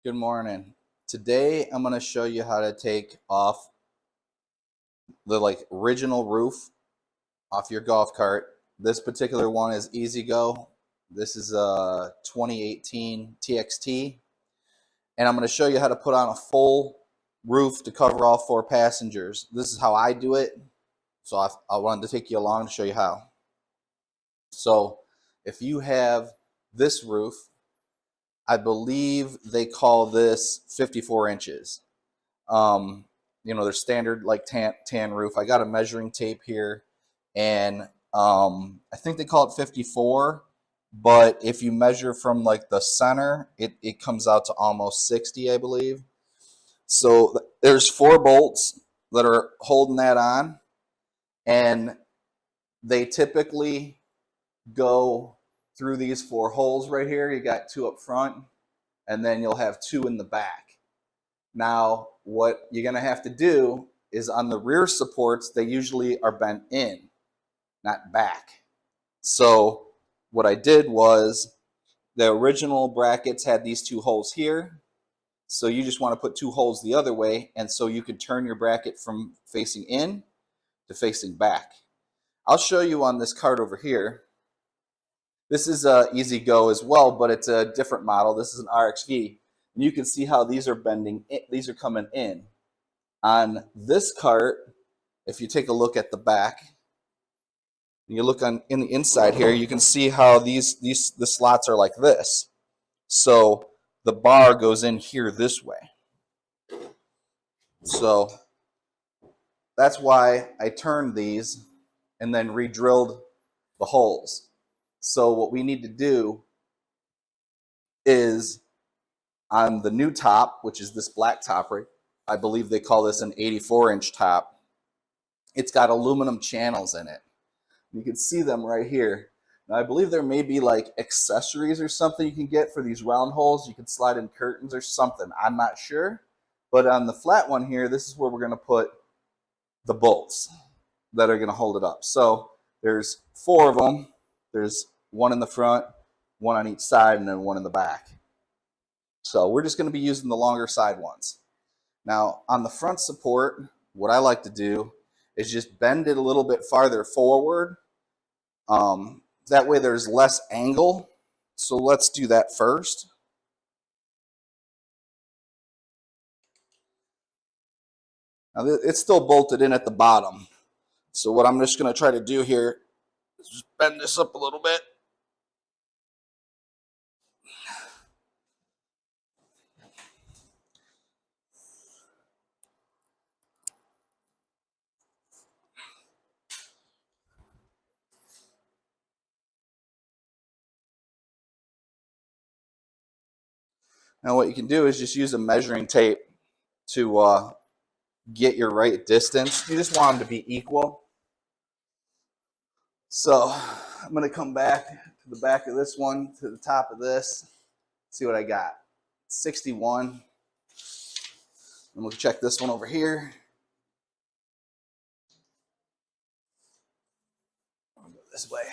Good morning. Today I'm going to show you how to take off the original roof off your golf cart. This particular one is E Z GO. This is a 2018 TXT, and I'm going to show you how to put on a full roof to cover all 4 passengers. This is how I do it, so I wanted to take you along to show you how. So if you have this roof, I believe they call this 54 inches. Their standard tan roof. I got a measuring tape here, and I think they call it 54, but if you measure from the center, it comes out to almost 60, I believe. So there's 4 bolts that are holding that on, and they typically go through these 4 holes right here. You got 2 up front, and then you'll have 2 in the back. Now, what you're going to have to do is on the rear supports, they usually are bent in, not back. So what I did was the original brackets had these 2 holes here. So you just want to put 2 holes the other way, and so you can turn your bracket from facing in to facing back. I'll show you on this card over here. This is a E Z GO as well, but it's a different model. This is an RXV. And you can see how these are bending, these are coming in. On this cart, if you take a look at the back, and you look in the inside here, you can see how the slots are like this. So the bar goes in here this way. So that's why I turned these and then re-drilled the holes. So what we need to do is on the new top, which is this black top, right? I believe they call this an 84-inch top. It's got aluminum channels in it. You can see them right here. Now, I believe there may be accessories or something you can get for these round holes. You can slide in curtains or something. I'm not sure. But on the flat one here, this is where we're going to put the bolts that are going to hold it up. So there's 4 of them. There's 1 in the front, 1 on each side, and then 1 in the back. So we're just going to be using the longer side ones. Now, on the front support, what I like to do is just bend it a little bit farther forward. That way there's less angle. So let's do that first. Now, it's still bolted in at the bottom. So what I'm just going to try to do here is just bend this up a little bit. Now what you can do is just use a measuring tape to get your right distance. You just want them to be equal. So I'm going to come back to the back of this one, to the top of this, see what I got. 61. And we'll check this one over here. I'll go this way.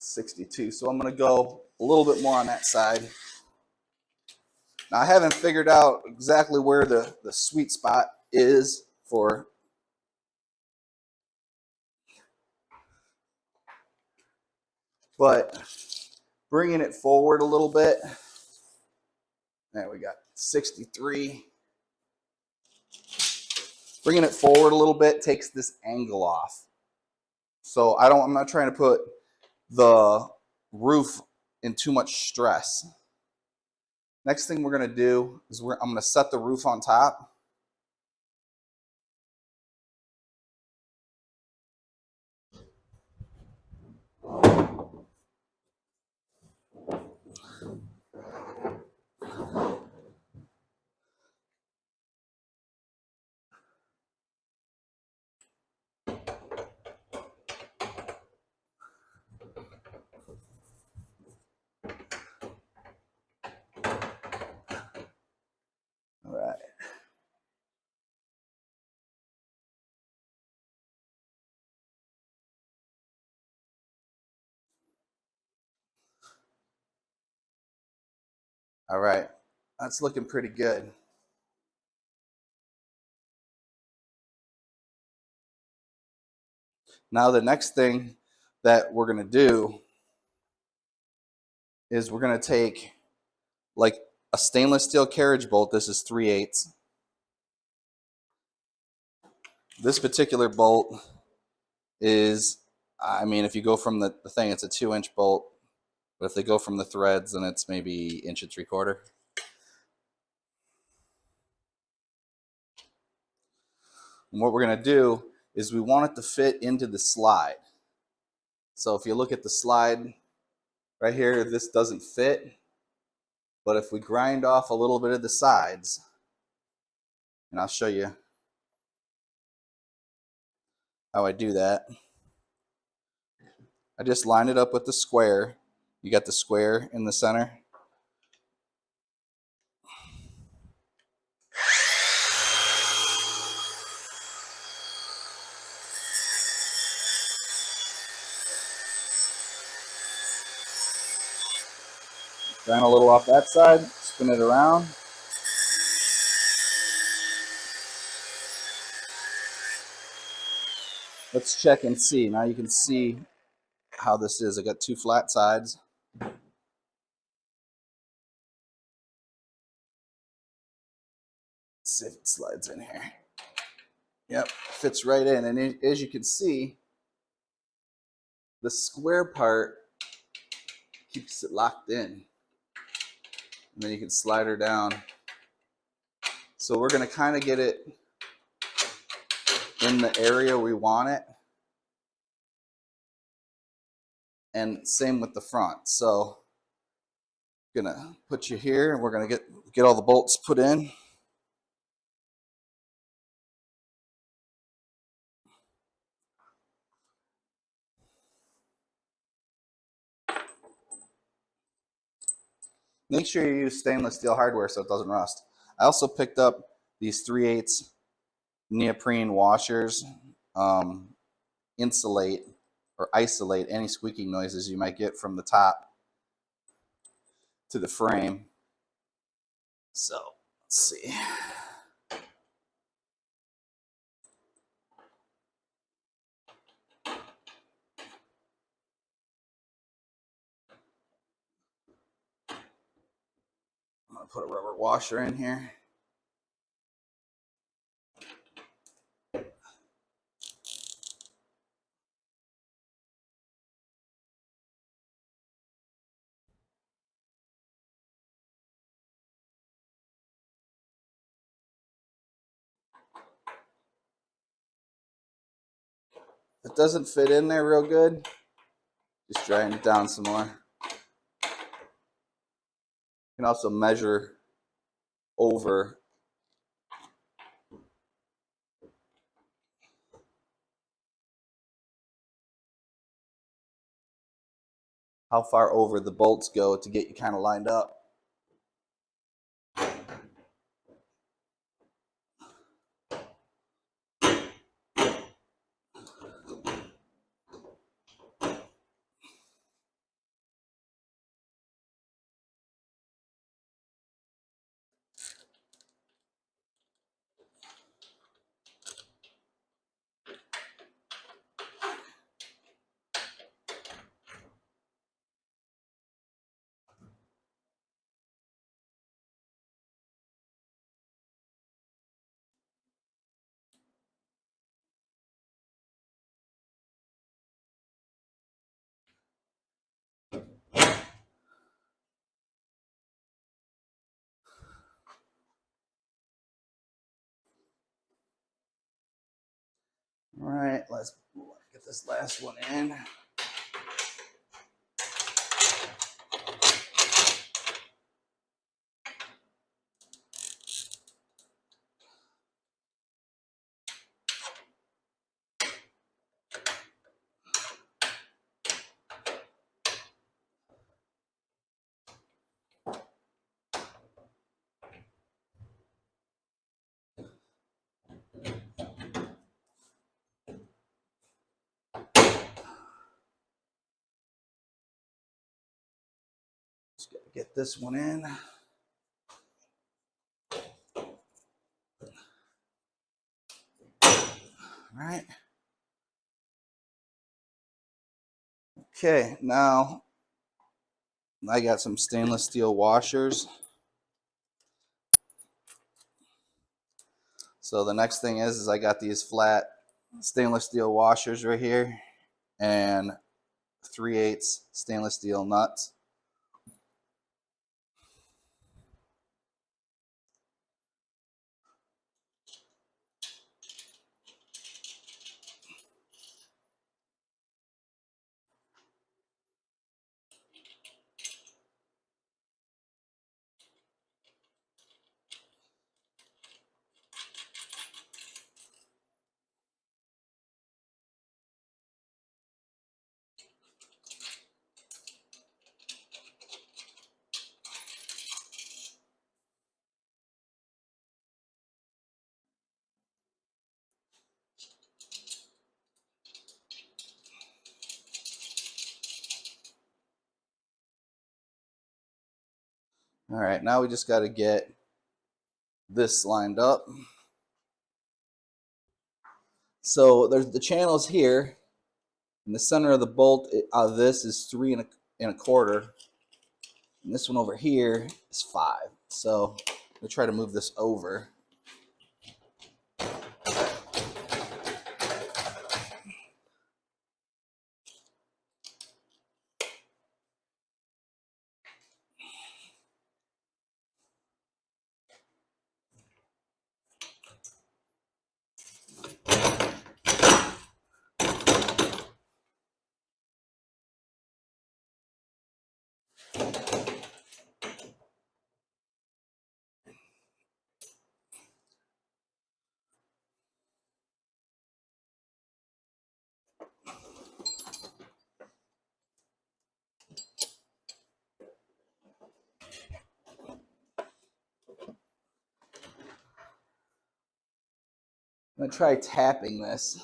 .62. So I'm going to go a little bit more on that side. Now I haven't figured out exactly where the sweet spot is for but bringing it forward a little bit. There we got 63. Bringing it forward a little bit takes this angle off. So I'm not trying to put the roof in too much stress. Next thing we're going to do is I'm going to set the roof on top. All right. All right, that's looking pretty good. Now the next thing that we're gonna do is we're gonna take like a stainless steel carriage bolt. This is 3/8. This particular bolt is, I mean, if you go from the thing, it's a 2-inch bolt. But if they go from the threads, then it's maybe 1.75 inches. And what we're gonna do is we want it to fit into the slide. So if you look at the slide right here, this doesn't fit. But if we grind off a little bit of the sides, and I'll show you how I do that. I just line it up with the square. You got the square in the center. Grind a little off that side, spin it around. Let's check and see. Now you can see how this is. I got 2 flat sides. Let's see if it slides in here. Yep, fits right in. And as you can see, the square part keeps it locked in. And then you can slide her down. So we're going to kind of get it in the area we want it. And same with the front. So I'm going to put you here, and we're going to get all the bolts put in. Make sure you use stainless steel hardware so it doesn't rust. I also picked up these 3/8 neoprene washers. Insulate or isolate any squeaking noises you might get from the top to the frame. So let's see. I'm going to put a rubber washer in here. If it doesn't fit in there real good, just drying it down some more. You can also measure over how far over the bolts go to get you kind of lined up. All right, let's get this last one in. Just gotta get this one in. All right. Okay, now I got some stainless steel washers. So the next thing is I got these flat stainless steel washers right here and 3/8 stainless steel nuts. All right, now we just got to get this lined up. So there's the channels here. In the center of the bolt out of this is 3 1/4. And this one over here is 5. So we'll try to move this over. I'm going to try tapping this.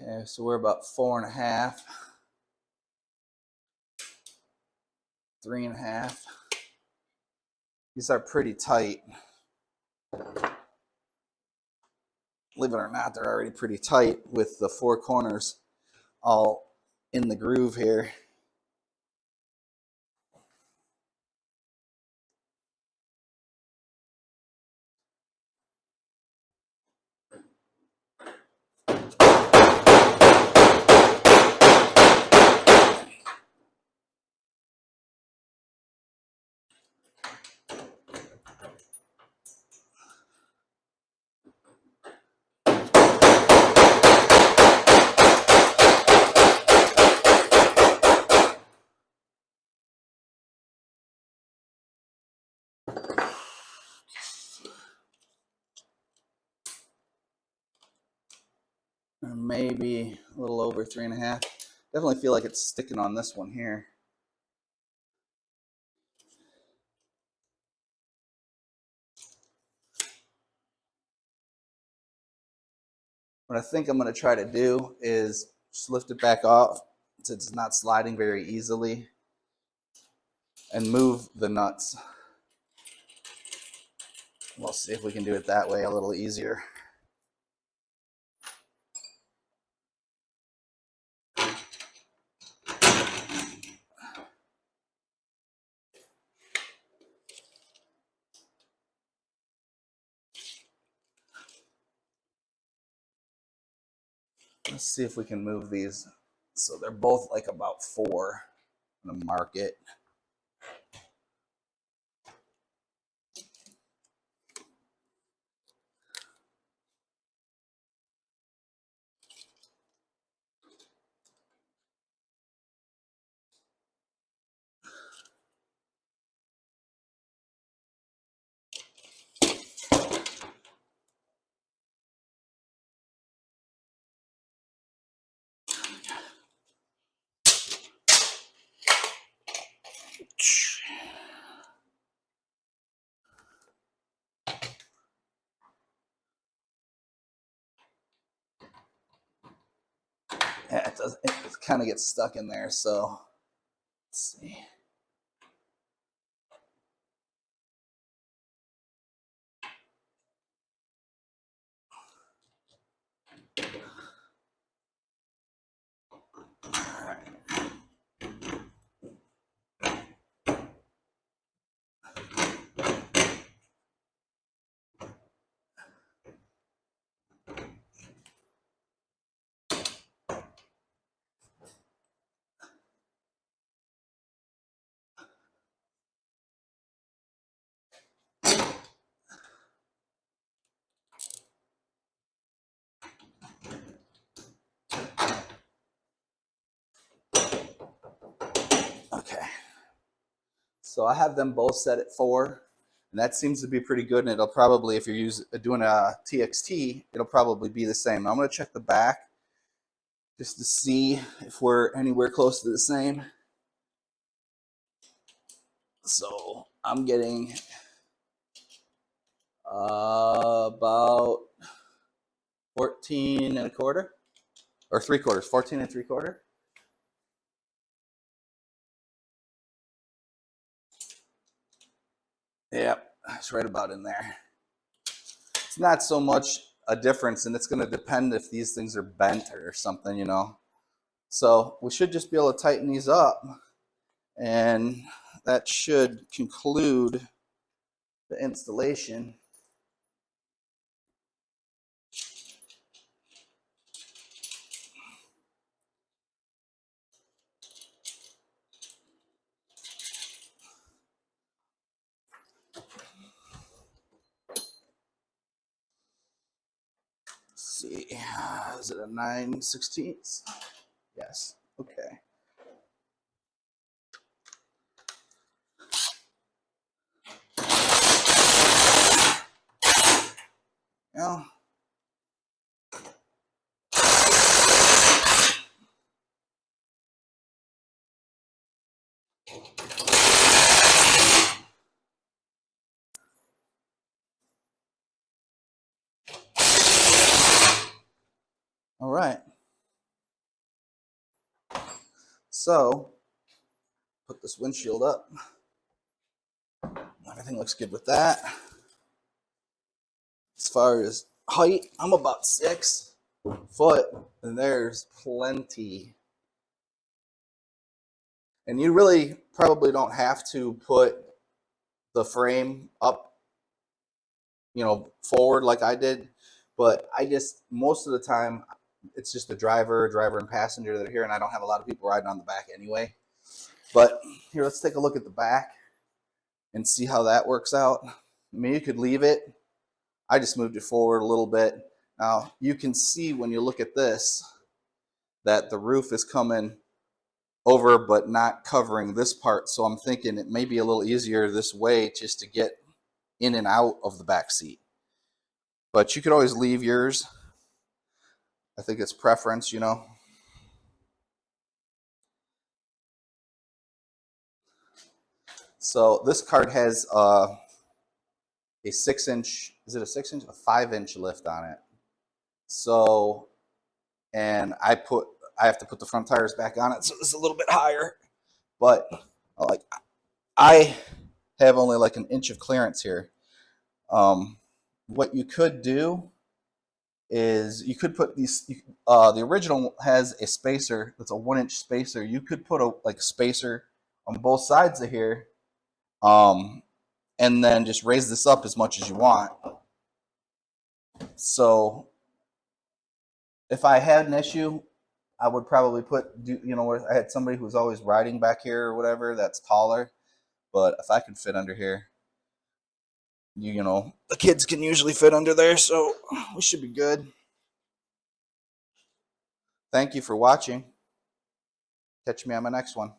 Okay, so we're about 4 1/2, 3 1/2. These are pretty tight. Believe it or not, they're already pretty tight with the 4 corners all in the groove here. Or maybe a little over 3 1/2. Definitely feel like it's sticking on this one here. What I think I'm going to try to do is just lift it back off so it's not sliding very easily and move the nuts. We'll see if we can do it that way a little easier. Let's see if we can move these so they're both like about 4. I'm going to mark it. Yeah, it kind of gets stuck in there. So let's see. All right. Okay. So I have them both set at 4, and that seems to be pretty good. And it'll probably, if you're doing a TXT, it'll probably be the same. I'm going to check the back just to see if we're anywhere close to the same. So I'm getting about 14 and a quarter, or 3/4, 14 and 3/4. Yep, it's right about in there. It's not so much a difference, and it's going to depend if these things are bent or something, you know. So we should just be able to tighten these up, and that should conclude the installation. Let's see, is it a 9/16? Yes, okay. Yeah. All right. So, put this windshield up. Everything looks good with that. As far as height, I'm about 6 foot, and there's plenty. And you really probably don't have to put the frame up, you know, forward like I did, but I just, most of the time, it's just the driver and passenger that are here, and I don't have a lot of people riding on the back anyway. But here, let's take a look at the back and see how that works out. I mean, you could leave it. I just moved it forward a little bit. Now, you can see when you look at this that the roof is coming over but not covering this part. So I'm thinking it may be a little easier this way just to get in and out of the back seat. But you could always leave yours. I think it's preference, you know. So this cart has a 6-inch, is it a 6-inch? A 5-inch lift on it. So, and I have to put the front tires back on it, so it's a little bit higher. But like, I have only like an inch of clearance here. What you could do is you could put these. The original has a spacer that's a 1-inch spacer. You could put a like spacer on both sides of here, and then just raise this up as much as you want. So if I had an issue, I would probably put, you know, I had somebody who was always riding back here or whatever that's taller. But if I could fit under here, you know, the kids can usually fit under there, so we should be good. Thank you for watching. Catch me on my next one.